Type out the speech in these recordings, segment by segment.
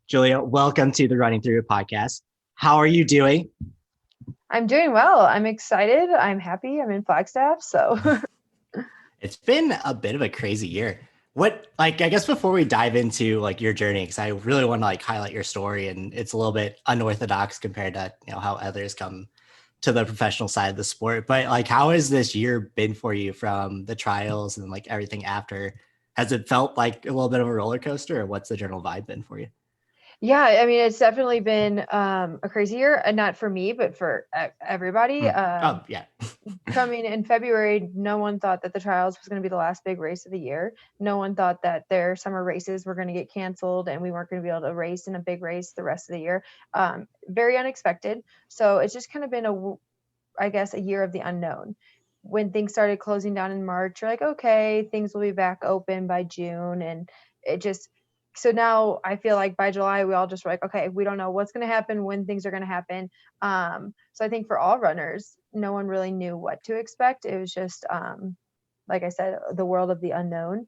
Julia, welcome to the Running Through podcast. How are you doing? I'm doing well. I'm excited. I'm happy. I'm in Flagstaff. So, It's been a bit of a crazy year. I guess before we dive into your journey, because I really want to highlight your story, and it's a little bit unorthodox compared to how others come to the professional side of the sport. But how has this year been for you from the trials and everything after? Has it felt like a little bit of a roller coaster, or what's the general vibe been for you? yeah, I mean, it's definitely been a crazy year, and not for me, but for everybody. Oh yeah. Coming in February, no one thought that the trials was going to be the last big race of the year. No one thought that their summer races were going to get canceled and we weren't going to be able to race in a big race the rest of the year. Very unexpected. So it's just kind of been I guess, a year of the unknown. When things started closing down in March, you're like, okay, things will be back open by June. And it just, so now I feel like by July, we all just were like, okay, we don't know what's going to happen, when things are going to happen. So I think for all runners, no one really knew what to expect. It was just, like I said, the world of the unknown,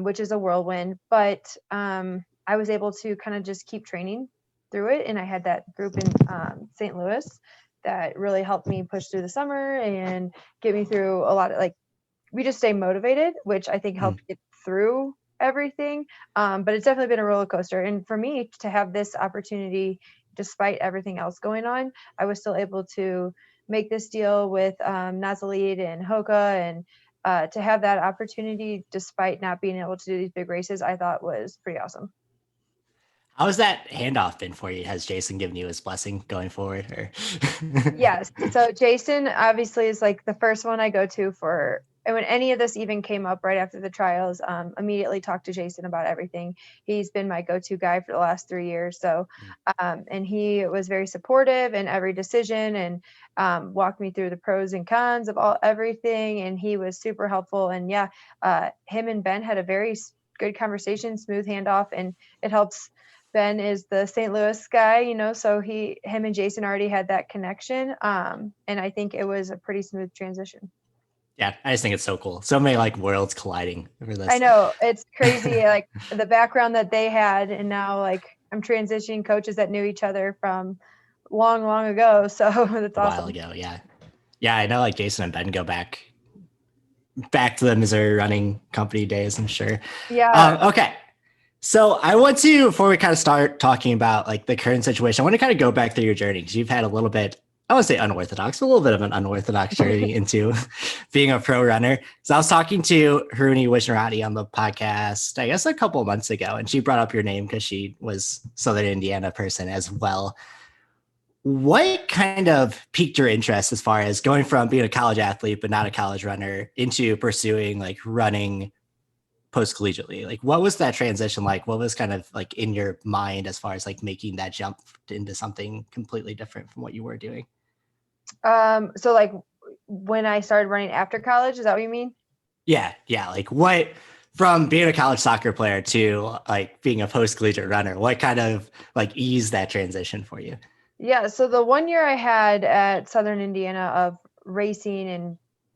which is a whirlwind. But I was able to kind of just keep training through it. And I had that group in St. Louis that really helped me push through the summer and get me through a lot of we just stay motivated, which I think helped get through everything. But it's definitely been a roller coaster. And for me to have this opportunity, despite everything else going on, I was still able to make this deal with NAZ and Hoka, and to have that opportunity despite not being able to do these big races, I thought was pretty awesome. How has that handoff been for you? Has Jason given you his blessing going forward? Or Yes. So Jason obviously is like the first one I go to for, and when any of this even came up right after the trials, immediately talked to Jason about everything. He's been my go-to guy for the last 3 years. So, and he was very supportive in every decision, and walked me through the pros and cons of everything. And he was super helpful. And yeah, him and Ben had a very good conversation, smooth handoff, and it helps. Ben is the St. Louis guy, so him and Jason already had that connection. And I think it was a pretty smooth transition. Yeah, I just think it's so cool. So many worlds colliding over I this. know, it's crazy, like the background that they had, and now I'm transitioning coaches that knew each other from long, long ago. So that's A while awesome. ago, yeah. Yeah, I know Jason and Ben go back to the Missouri running company days, I'm sure. Yeah. Okay. So I want to, before we kind of start talking about the current situation, I want to kind of go back through your journey because you've had a little bit, I want to say unorthodox, but a little bit of an unorthodox journey into being a pro runner. So I was talking to Haruni Wishnarati on the podcast, I guess a couple of months ago, and she brought up your name because she was Southern Indiana person as well. What kind of piqued your interest as far as going from being a college athlete but not a college runner into pursuing running post collegiately? What was that transition like? What was kind of in your mind as far as making that jump into something completely different from what you were doing? So when I started running after college, is that what you mean? Yeah. What, from being a college soccer player to being a post collegiate runner, what kind of eased that transition for you? Yeah, so the 1 year I had at Southern Indiana of racing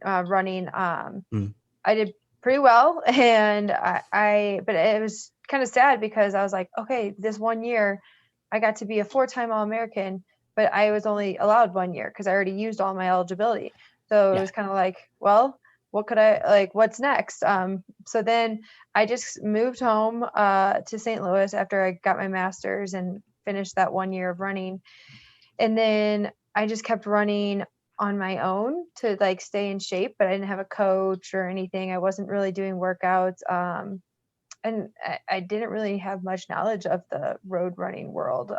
and running, Mm. I did pretty well, and but it was kind of sad because I was like, okay, this 1 year I got to be a 4-time All-American, but I was only allowed 1 year because I already used all my eligibility. So it Yeah. was kind of like, well, what could I what's next? So then I just moved home to St. Louis after I got my master's and finished that 1 year of running. And then I just kept running on my own to stay in shape, but I didn't have a coach or anything. I wasn't really doing workouts. And I didn't really have much knowledge of the road running world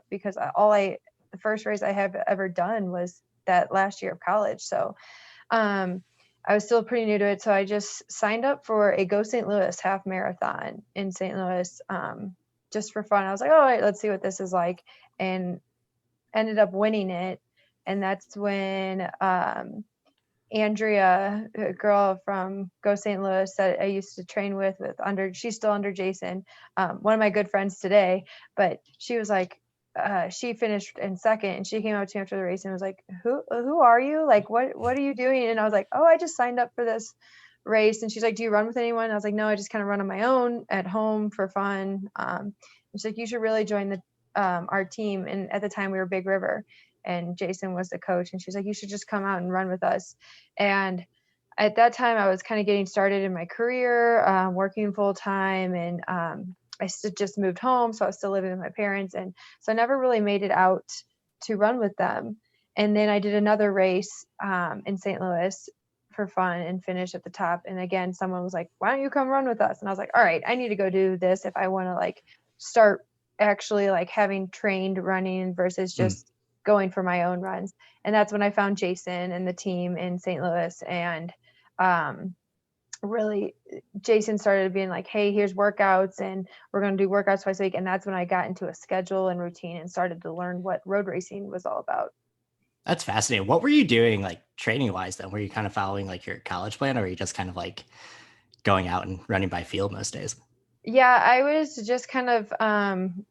because the first race I have ever done was that last year of college. So I was still pretty new to it. So I just signed up for a Go St. Louis half marathon in St. Louis just for fun. I was like, all right, let's see what this is like. And ended up winning it. And that's when Andrea, a girl from Go St. Louis that I used to train with she's still under Jason, one of my good friends today, but she was like, she finished in second, and she came up to me after the race and was like, who are you? What are you doing? And I was like, oh, I just signed up for this race. And she's like, do you run with anyone? I was like, no, I just kind of run on my own at home for fun. She's like, you should really join the our team. And at the time we were Big River, and Jason was the coach, and she's like, you should just come out and run with us. And at that time I was kind of getting started in my career, working full time, and I just moved home, so I was still living with my parents, and so I never really made it out to run with them. And then I did another race in St. Louis for fun and finished at the top. And again, someone was like, why don't you come run with us? And I was like, all right, I need to go do this if I want to like start actually like having trained running versus Mm. just going for my own runs. And that's when I found Jason and the team in St. Louis. And really, Jason started being like, hey, here's workouts, and we're going to do workouts twice a week. And that's when I got into a schedule and routine and started to learn what road racing was all about. That's fascinating. What were you doing like training wise then? Were you kind of following like your college plan, or were you just kind of like going out and running by field most days? Yeah, I was just kind of